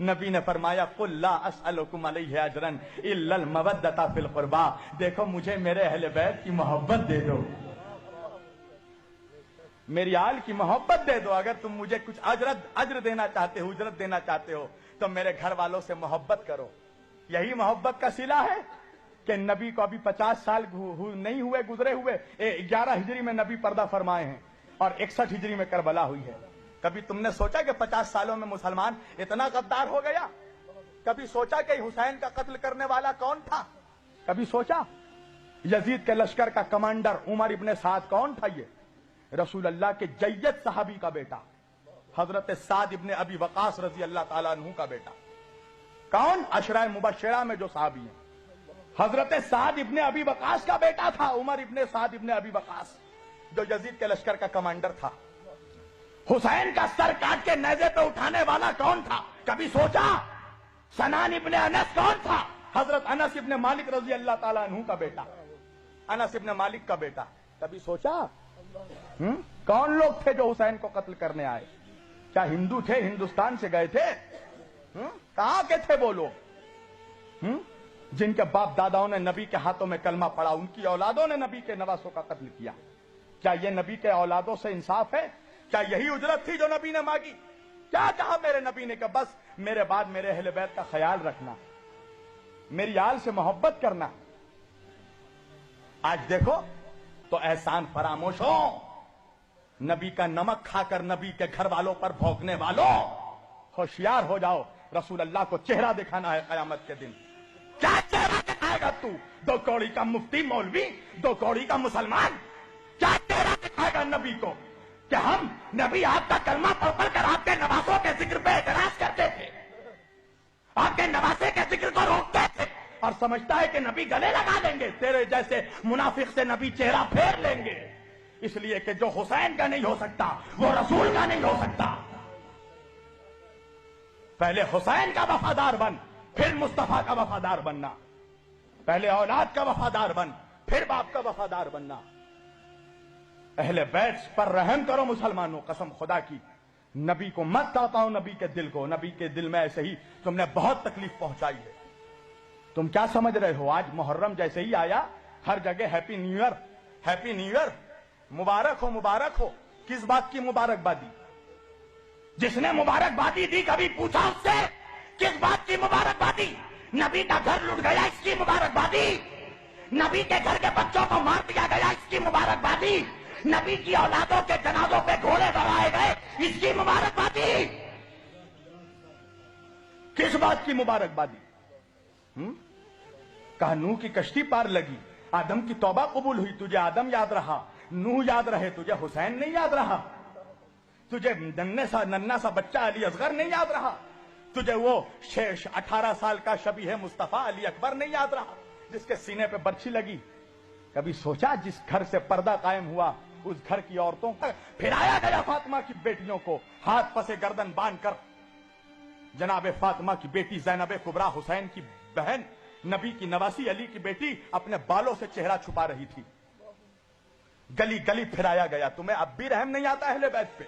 نبی نے فرمایا قل لا اسألکم علیہ اجرا الا المودۃ فی القربى، دیکھو مجھے میرے اہل بیت کی محبت دے دو، میری آل کی محبت دے دو، اگر تم مجھے کچھ اجر دینا چاہتے ہو، اجرت دینا چاہتے ہو تو میرے گھر والوں سے محبت کرو۔ یہی محبت کا صلہ ہے کہ نبی کو ابھی 50 سال نہیں ہوئے گزرے ہوئے، 11 ہجری میں نبی پردہ فرمائے ہیں اور 61 ہجری میں کربلا ہوئی ہے۔ کبھی تم نے سوچا کہ 50 سالوں میں مسلمان اتنا غدار ہو گیا؟ کبھی سوچا کہ حسین کا قتل کرنے والا کون تھا؟ کبھی سوچا؟ یزید کے لشکر کا کمانڈر عمر ابن سعد کون تھا؟ یہ رسول اللہ کے جید صحابی کا بیٹا، حضرت سعد ابن ابی وقاص رضی اللہ تعالیٰ عنہ کا بیٹا۔ کون؟ عشرہ مبشرہ میں جو صحابی ہیں، حضرت سعد ابن ابی وقاص کا بیٹا تھا عمر ابن سعد ابن ابی وقاص، جو یزید کے لشکر کا کمانڈر تھا۔ حسین کا سر کاٹ کے نیزے پہ اٹھانے والا کون تھا؟ کبھی سوچا؟ سنان ابن انس کون تھا؟ حضرت انس ابن مالک رضی اللہ تعالیٰ عنہ کا بیٹا، انس ابن مالک کا بیٹا۔ کبھی سوچا کون لوگ تھے جو حسین کو قتل کرنے آئے؟ کیا ہندو تھے؟ ہندوستان سے گئے تھے؟ کہاں کے تھے وہ لوگ جن کے باپ داداؤں نے نبی کے ہاتھوں میں کلمہ پڑھا، ان کی اولادوں نے نبی کے نواسوں کا قتل کیا؟ کیا یہ نبی کے اولادوں سے انصاف ہے؟ کیا یہی اجرت تھی جو نبی نے مانگی؟ کیا کہا میرے نبی نے کہ بس میرے بعد میرے اہل بیت کا خیال رکھنا، میری آل سے محبت کرنا؟ آج دیکھو تو احسان فراموش ہو، نبی کا نمک کھا کر نبی کے گھر والوں پر بھونکنے والوں، ہوشیار ہو جاؤ، رسول اللہ کو چہرہ دکھانا ہے قیامت کے دن۔ کیا چہرہ دکھائے گا تو؟ 2 کوڑی کا مفتی مولوی، 2 کوڑی کا مسلمان، کیا چہرہ دکھائے گا نبی کو کہ ہم نبی آپ کا کلمہ پڑھ کر آپ کے نواسوں کے ذکر پہ اعتراض کرتے تھے، آپ کے نواسے کے ذکر کو روکتے تھے، اور سمجھتا ہے کہ نبی گلے لگا لیں گے، تیرے جیسے منافق سے نبی چہرہ پھیر لیں گے، اس لیے کہ جو حسین کا نہیں ہو سکتا وہ رسول کا نہیں ہو سکتا۔ پہلے حسین کا وفادار بن، پھر مصطفیٰ کا وفادار بننا، پہلے اولاد کا وفادار بن، پھر باپ کا وفادار بننا۔ اہل بیت پر رحم کرو مسلمانوں، قسم خدا کی، نبی کو مت تڑپاؤ، نبی کے دل کو، نبی کے دل میں ایسے ہی تم نے بہت تکلیف پہنچائی ہے۔ تم کیا سمجھ رہے ہو؟ آج محرم جیسے ہی آیا ہر جگہ happy new year, happy new year, مبارک ہو مبارک ہو۔ کس بات کی مبارکبادی؟ جس نے مبارکبادی دی کبھی پوچھا اس سے کس بات کی مبارکبادی؟ نبی کا گھر لٹ گیا اس کی مبارکبادی، نبی کے گھر کے بچوں کو مار دیا گیا اس کی مبارکبادی، نبی کی اولادوں کے جنازوں پہ گھوڑے دوڑائے گئے اس کی مبارکبادی۔ کس بات کی مبارکبادی؟ کہا نوح کی کشتی پار لگی، آدم کی توبہ قبول ہوئی، تجھے آدم یاد رہا، نوح یاد رہے، تجھے حسین نہیں یاد رہا، تجھے ننھا سا بچہ علی اصغر نہیں یاد رہا، تجھے وہ 18 سال کا شبیہ مصطفیٰ علی اکبر نہیں یاد رہا جس کے سینے پہ برچھی لگی؟ کبھی سوچا جس گھر سے پردہ قائم ہوا اس گھر کی عورتوں کا پھرایا گیا فاطمہ کی بیٹیوں کو ہاتھ پسے گردن باندھ کر؟ جناب فاطمہ کی بیٹی زینب کبریٰ، حسین کی بہن، نبی کی نواسی علی کی بیٹی، اپنے بالوں سے چہرہ چھپا رہی تھی، گلی گلی پھرایا گیا۔ تمہیں اب بھی رحم نہیں آتا اہل بیت پہ؟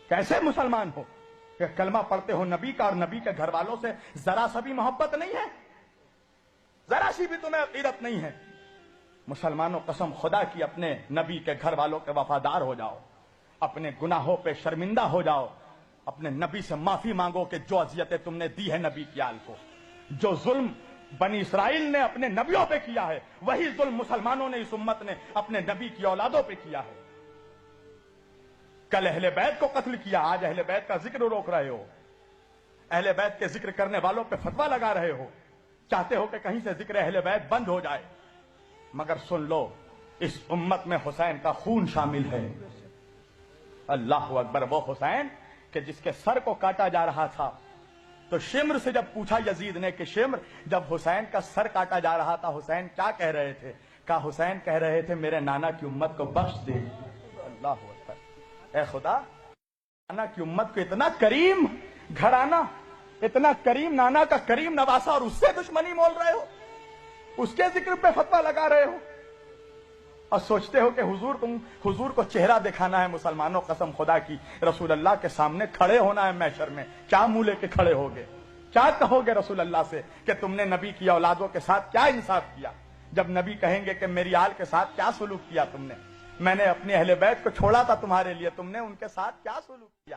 کیسے مسلمان ہو کہ کلمہ پڑھتے ہو نبی کا اور نبی کے گھر والوں سے ذرا سا بھی محبت نہیں ہے، ذرا سی بھی تمہیں عقیدت نہیں ہے؟ مسلمانوں قسم خدا کی اپنے نبی کے گھر والوں کے وفادار ہو جاؤ، اپنے گناہوں پہ شرمندہ ہو جاؤ، اپنے نبی سے معافی مانگو کہ جو اذیتیں تم نے دی ہے نبی کی آل کو، جو ظلم بنی اسرائیل نے اپنے نبیوں پہ کیا ہے وہی ظلم مسلمانوں نے اس امت نے اپنے نبی کی اولادوں پہ کیا ہے۔ کل اہل بیت کو قتل کیا، آج اہل بیت کا ذکر روک رہے ہو، اہل بیت کے ذکر کرنے والوں پہ فتویٰ لگا رہے ہو، چاہتے ہو کہ کہیں سے ذکر اہل بیت بند ہو جائے، مگر سن لو اس امت میں حسین کا خون شامل ہے۔ اللہ اکبر! وہ حسین کہ جس کے سر کو کاٹا جا رہا تھا تو شمر سے جب پوچھا یزید نے کہ شمر جب حسین کا سر کاٹا جا رہا تھا حسین کیا کہہ رہے تھے؟ کہا حسین کہہ رہے تھے میرے نانا کی امت کو بخش دے۔ اللہ اکبر! اے خدا، نانا کی امت کو اتنا کریم گھرانہ، اتنا کریم نانا کا کریم نواسا، اور اس سے دشمنی مول رہے ہو، اس کے ذکر پہ فتویٰ لگا رہے ہو۔ اور سوچتے ہو کہ حضور کو چہرہ دکھانا ہے مسلمانوں، قسم خدا کی رسول اللہ کے سامنے کھڑے ہونا ہے محشر میں، کیا منہ لے کے کھڑے ہوگے؟ کیا کہو گے رسول اللہ سے کہ تم نے نبی کی اولادوں کے ساتھ کیا انصاف کیا؟ جب نبی کہیں گے کہ میری آل کے ساتھ کیا سلوک کیا تم نے، میں نے اپنے اہل بیت کو چھوڑا تھا تمہارے لیے، تم نے ان کے ساتھ کیا سلوک کیا؟